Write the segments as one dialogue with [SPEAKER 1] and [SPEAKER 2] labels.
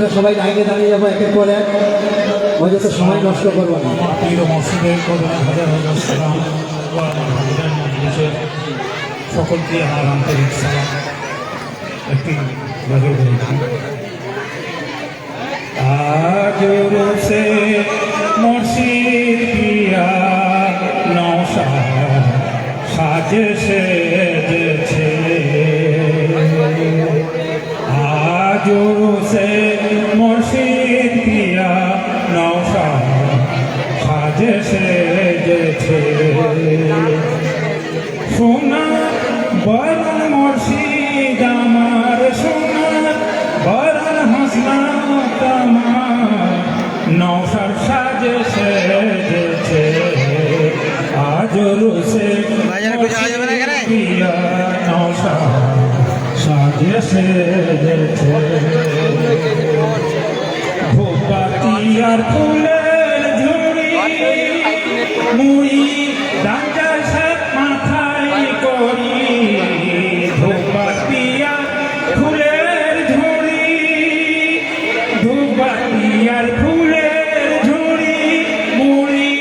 [SPEAKER 1] আমরা সবাই লাইনে দাঁড়িয়ে যাবো একের পর এক, হয়তো সময় নষ্ট করবো না।
[SPEAKER 2] প্রিয় মসজিদের করুন হাজার হাজার সালাম সকলকে আমার আন্তরিক সালাম। একটি গজল বলছি। আজ রোসে মুর্শিদ পিয়া নওশাদ সাজে সেজেছে, আজ রোসে মুর্শিদ পিয়া নওশাদ সাজে সেজেছে। সোনা বরণ মুর্শিদ আমার, সোনা বরণ হাসনাত আমার, নওশাদ সাজে সেজেছে। আজ রোসে পিয়া নওশাদ সাজে সেজেছে। ধূপবাতি আর ফুলের ঝুড়ি মুড়ি ডাঙ্গা সাত মাথায় করি, ধূপবাতি আর ফুলের ঝুড়ি, ধূপবাতি আর ফুলের ঝুড়ি মুড়ি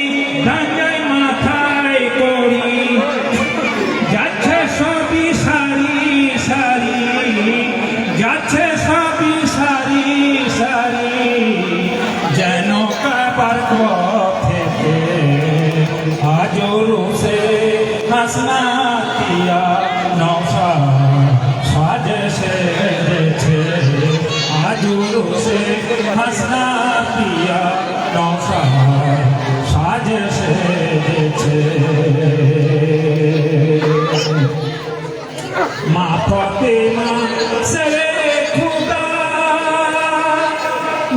[SPEAKER 2] ডাঙ্গায় মাথায় করি। যাচ্ছে সবই সারি সারি, যাচ্ছে সবই সারি সারি, যেন কাবার পথেতে। আজ রোসে হাসনাত পিয়া নওশাদ সাজে সেজেছে। আজ রোসে হাসনাত পিয়া নওশাদ সাজে সেজেছে। মা ফাতেমা সরে খুদা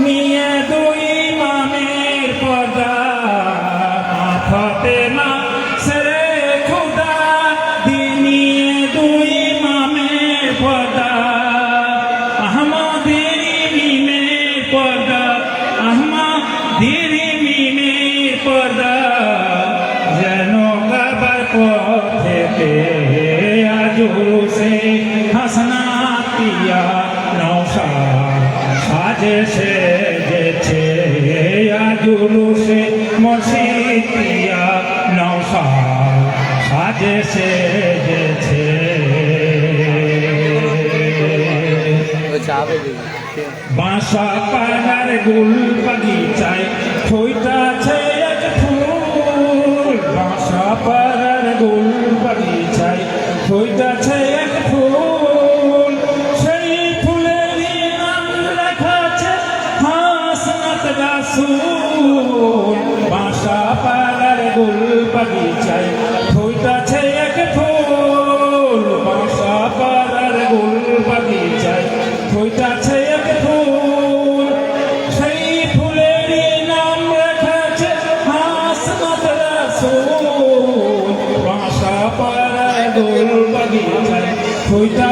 [SPEAKER 2] নিয়ে দুই ইমামের পর্দা, মা ফাতেমা সরে খুদা নিয়ে দুই ইমামের পর্দা, আহমদের মিমের পর্দা, আহমদের মিমের পর্দা, যেন কাবার পথেতে। আজ রোসে হাসনাত পিয়া নওশাদ সাজে সেজেছে। আজ রোসে মুর্শিদ পিয়া নওশাদ সাজে সেজেছে। বাসা পাড়ার গুল বাগিচায় ফুইটাছে এক ফুল, বাসা পাড়ার গুল বাগিচায় ফুইটাছে এক ফুল, সেই ফুলেরই নাম লেখাছে হাসনাত রাসূল। বাসা পাড়ার গুল বাগিচায় ফুইটাছে এক ফুল, বাসা পাড়ার গুল বাগিচায় ফুইটাছে এক ফুল, সেই ফুলেরই নাম লেখাছে হাসনাত রাসূল। বাসা পাড়ার গুল বাগিচায় ফুইটা